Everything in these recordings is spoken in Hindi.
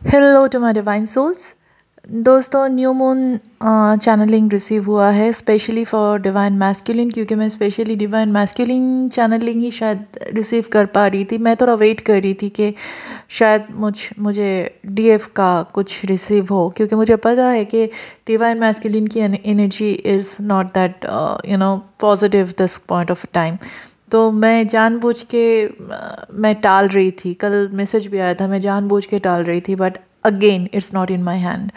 Hello to my divine souls. दोस्तों, न्यू मून चैनलिंग रिसीव हुआ है स्पेशली फॉर डिवाइन मैस्कुलिन, क्योंकि मैं स्पेशली डिवाइन मैस्कुलिन चैनलिंग ही शायद रिसीव कर पा रही थी। मैं थोड़ा वेट कर रही थी कि शायद मुझे डीएफ का कुछ रिसीव हो, क्योंकि मुझे पता है कि डिवाइन मैस्कुलिन की energy is not that positive this point of time. तो मैं जानबूझ के मैं टाल रही थी। कल मैसेज भी आया था, मैं जानबूझ के टाल रही थी, but again it's not in my hand.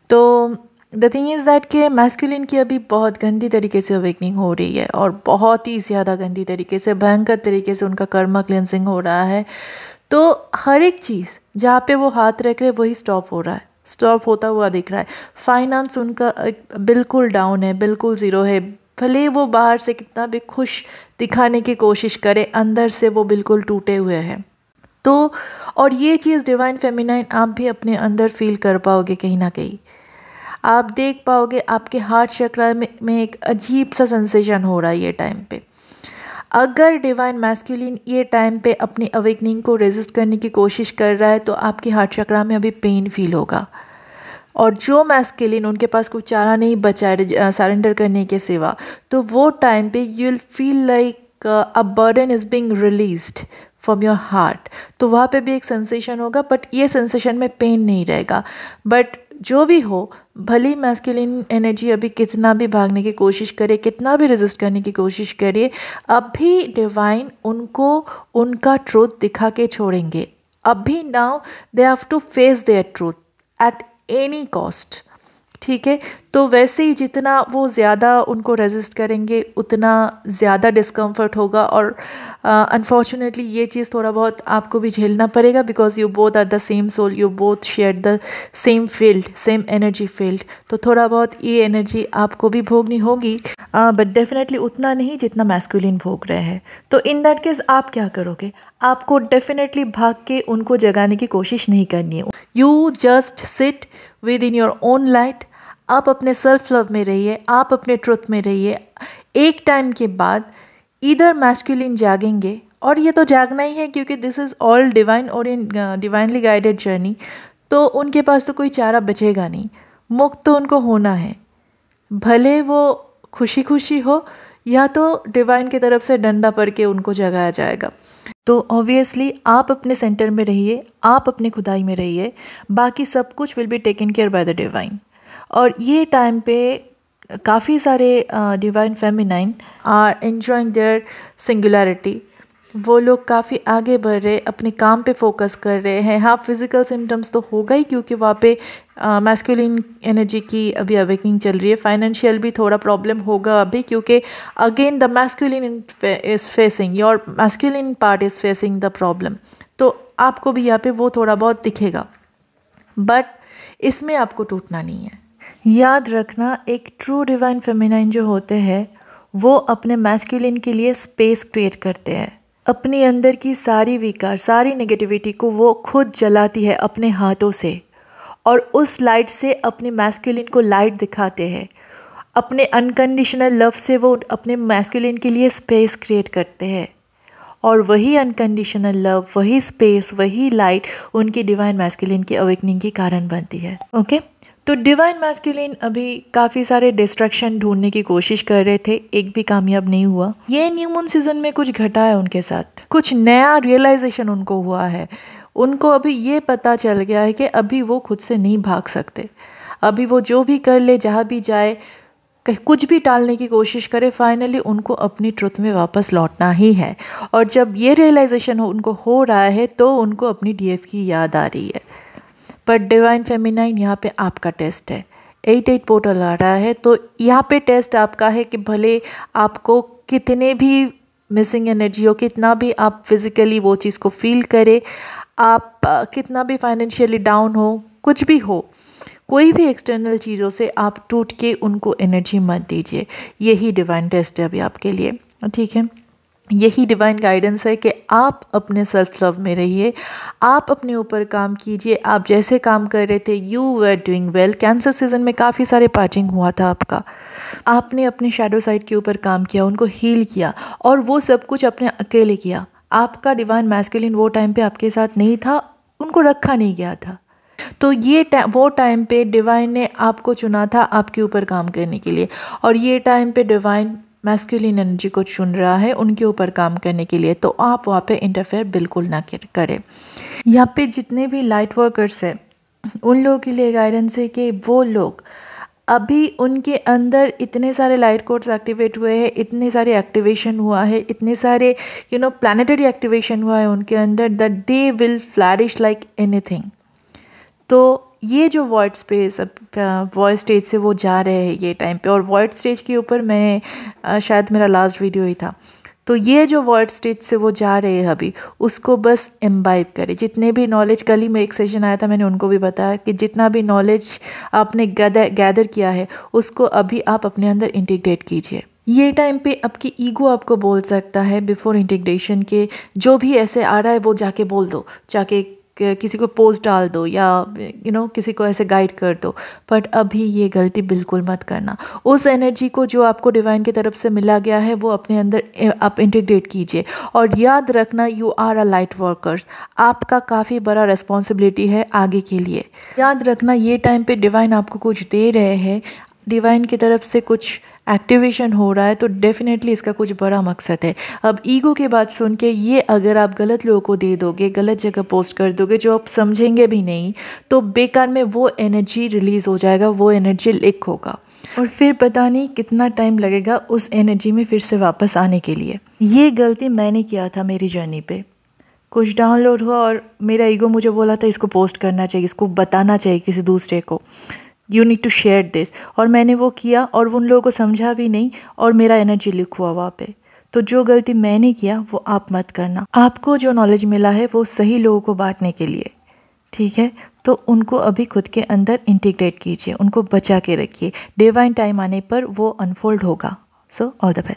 तो द थिंग इज़ दैट कि मैस्कुलिन की अभी बहुत गंदी तरीके से अवेकनिंग हो रही है, और बहुत ही ज़्यादा गंदी तरीके से, भयंकर तरीके से उनका कर्मा क्लेंसिंग हो रहा है। तो हर एक चीज़ जहाँ पे वो हाथ रख रहे वही स्टॉप हो रहा है, स्टॉप होता हुआ दिख रहा है। फाइनेंस उनका बिल्कुल डाउन है, बिल्कुल ज़ीरो है। भले वो बाहर से कितना भी खुश दिखाने की कोशिश करे, अंदर से वो बिल्कुल टूटे हुए हैं। तो और ये चीज़ डिवाइन फेमिनाइन आप भी अपने अंदर फील कर पाओगे। कहीं ना कहीं आप देख पाओगे आपके हार्ट चक्र में एक अजीब सा सेंसेशन हो रहा है ये टाइम पे। अगर डिवाइन मैस्कुलिन ये टाइम पे अपनी अवेकनिंग को रेजिस्ट करने की कोशिश कर रहा है, तो आपके हार्ट चक्र में अभी पेन फील होगा। और जो मैस्कुलिन उनके पास कोई चारा नहीं बचा है सरेंडर करने के सिवा, तो वो टाइम पे you will feel like a burden is being released from your heart. तो वहाँ पे भी एक सेंसेशन होगा, बट ये सेंसेशन में पेन नहीं रहेगा। बट जो भी हो, भली मैस्कुलिन एनर्जी अभी कितना भी भागने की कोशिश करे, कितना भी रेजिस्ट करने की कोशिश करे, अभी डिवाइन उनको उनका ट्रूथ दिखा के छोड़ेंगे। अभी now they have to face their truth at any cost. ठीक है, तो वैसे ही जितना वो ज़्यादा उनको रेजिस्ट करेंगे उतना ज़्यादा डिस्कम्फर्ट होगा। और अनफॉर्चुनेटली ये चीज़ थोड़ा बहुत आपको भी झेलना पड़ेगा, because you both are the same soul, you both share the same field, same energy field. तो थोड़ा बहुत ये एनर्जी आपको भी भोगनी होगी, बट डेफिनेटली उतना नहीं जितना मैस्कुलिन भोग रहे हैं। तो इन दैट केस आप क्या करोगे? आपको डेफिनेटली भाग के उनको जगाने की कोशिश नहीं करनी है। You just sit with in your own light. आप अपने सेल्फ लव में रहिए, आप अपने ट्रुथ में रहिए। एक टाइम के बाद इधर मैस्कुलिन जागेंगे, और ये तो जागना ही है, क्योंकि दिस इज़ ऑल डिवाइन और इन डिवाइनली गाइडेड जर्नी। तो उनके पास तो कोई चारा बचेगा नहीं, मुक्त तो उनको होना है। भले वो खुशी खुशी हो, या तो डिवाइन की तरफ से डंडा पड़ के उनको जगाया जाएगा। तो ऑब्वियसली आप अपने सेंटर में रहिए, आप अपने खुदाई में रहिए, बाकी सब कुछ will be taken care by the divine. और ये टाइम पे काफ़ी सारे divine feminine are enjoying their singularity. वो लोग काफ़ी आगे बढ़ रहे, अपने काम पे फोकस कर रहे हैं। हाँ, फिज़िकल सिम्टम्स तो होगा ही, क्योंकि वहाँ पे मैस्कुलिन एनर्जी की अभी अवेकनिंग चल रही है। फाइनेंशियल भी थोड़ा प्रॉब्लम होगा अभी, क्योंकि again the masculine is facing, your masculine part is facing the problem. तो आपको भी यहाँ पे वो थोड़ा बहुत दिखेगा, बट इसमें आपको टूटना नहीं है। याद रखना, एक ट्रू डिवाइन फेमिनाइन जो होते हैं वो अपने मैस्कुलिन के लिए स्पेस क्रिएट करते हैं। अपने अंदर की सारी विकार, सारी नेगेटिविटी को वो खुद जलाती है अपने हाथों से, और उस लाइट से अपने मैस्कुलिन को लाइट दिखाते हैं। अपने अनकंडीशनल लव से वो अपने मैस्कुलिन के लिए स्पेस क्रिएट करते हैं, और वही अनकंडीशनल लव, वही स्पेस, वही लाइट उनकी डिवाइन मैस्कुलिन की अवेकनिंग के कारण बनती है। ओके, तो डिवाइन मैस्कुलिन अभी काफ़ी सारे डिस्ट्रैक्शन ढूंढने की कोशिश कर रहे थे, एक भी कामयाब नहीं हुआ। ये न्यू मून सीजन में कुछ घटा है उनके साथ, कुछ नया रियलाइजेशन उनको हुआ है। उनको अभी ये पता चल गया है कि अभी वो खुद से नहीं भाग सकते। अभी वो जो भी कर ले, जहाँ भी जाए, कुछ भी टालने की कोशिश करे, फाइनली उनको अपनी ट्रुथ में वापस लौटना ही है। और जब ये रियलाइजेशन उनको हो रहा है, तो उनको अपनी डीएफ की याद आ रही है। पर डिवाइन फेमिनाइन यहाँ पे आपका टेस्ट है। 8-8 पोर्टल आ रहा है, तो यहाँ पे टेस्ट आपका है कि भले आपको कितने भी मिसिंग एनर्जी हो, कितना भी आप फिज़िकली वो चीज़ को फील करें, आप कितना भी फाइनेंशियली डाउन हो, कुछ भी हो, कोई भी एक्सटर्नल चीज़ों से आप टूट के उनको एनर्जी मत दीजिए। यही डिवाइन टेस्ट है अभी आपके लिए, ठीक है। यही डिवाइन गाइडेंस है कि आप अपने सेल्फ लव में रहिए, आप अपने ऊपर काम कीजिए। आप जैसे काम कर रहे थे, you were doing well. Cancer season में काफ़ी सारे पार्टिंग हुआ था आपका, आपने अपने शैडो साइड के ऊपर काम किया, उनको हील किया, और वो सब कुछ अपने अकेले किया। आपका डिवाइन मैस्कुलिन वो टाइम पे आपके साथ नहीं था, उनको रखा नहीं गया था। तो ये वो टाइम पे डिवाइन ने आपको चुना था आपके ऊपर काम करने के लिए, और ये टाइम पे डिवाइन मैस्कुलिन एनर्जी को चुन रहा है उनके ऊपर काम करने के लिए। तो आप वहाँ पे इंटरफेयर बिल्कुल ना करें। यहाँ पे जितने भी लाइट वर्कर्स हैं उन लोगों के लिए गाइडेंस है कि वो लोग अभी उनके अंदर इतने सारे लाइट कोड्स एक्टिवेट हुए हैं, इतने सारे एक्टिवेशन हुआ है, इतने सारे प्लानिटरी एक्टिवेशन हुआ है उनके अंदर, that they will flourish like anything. तो ये जो वॉइड स्पेस वॉइड स्टेज से वो जा रहे हैं ये टाइम पे, और वॉइड स्टेज के ऊपर मैं शायद मेरा लास्ट वीडियो ही था। तो ये जो वॉइड स्टेज से वो जा रहे हैं अभी, उसको बस इम्बाइब करें। जितने भी नॉलेज, कल ही में एक सेशन आया था, मैंने उनको भी बताया कि जितना भी नॉलेज आपने गैदर किया है उसको अभी आप अपने अंदर इंटीग्रेट कीजिए। ये टाइम पे आपकी ईगो आपको बोल सकता है बिफोर इंटीग्रेशन के जो भी ऐसे आ रहा है वो जाके बोल दो, जाके किसी को पोस्ट डाल दो, या किसी को ऐसे गाइड कर दो। बट अभी ये गलती बिल्कुल मत करना। उस एनर्जी को जो आपको डिवाइन की तरफ से मिला गया है वो अपने अंदर आप इंटीग्रेट कीजिए। और याद रखना, you are a light workers, आपका काफ़ी बड़ा रिस्पॉन्सिबिलिटी है आगे के लिए। याद रखना, ये टाइम पे डिवाइन आपको कुछ दे रहे हैं, डिवाइन की तरफ से कुछ एक्टिवेशन हो रहा है, तो डेफिनेटली इसका कुछ बड़ा मकसद है। अब ईगो की बात सुन के ये अगर आप गलत लोगों को दे दोगे, गलत जगह पोस्ट कर दोगे जो आप समझेंगे भी नहीं, तो बेकार में वो एनर्जी रिलीज़ हो जाएगा, वो एनर्जी लीक होगा, और फिर पता नहीं कितना टाइम लगेगा उस एनर्जी में फिर से वापस आने के लिए। ये गलती मैंने किया था मेरी जर्नी पे। कुछ डाउनलोड हुआ और मेरा ईगो मुझे बोला था इसको पोस्ट करना चाहिए, इसको बताना चाहिए किसी दूसरे को, you need to share this, और मैंने वो किया और उन लोगों को समझा भी नहीं और मेरा एनर्जी लीक हुआ वहाँ पे। तो जो गलती मैंने किया वो आप मत करना। आपको जो नॉलेज मिला है वो सही लोगों को बांटने के लिए, ठीक है? तो उनको अभी खुद के अंदर इंटीग्रेट कीजिए, उनको बचा के रखिए। डिवाइन टाइम आने पर वो अनफोल्ड होगा। So all the best.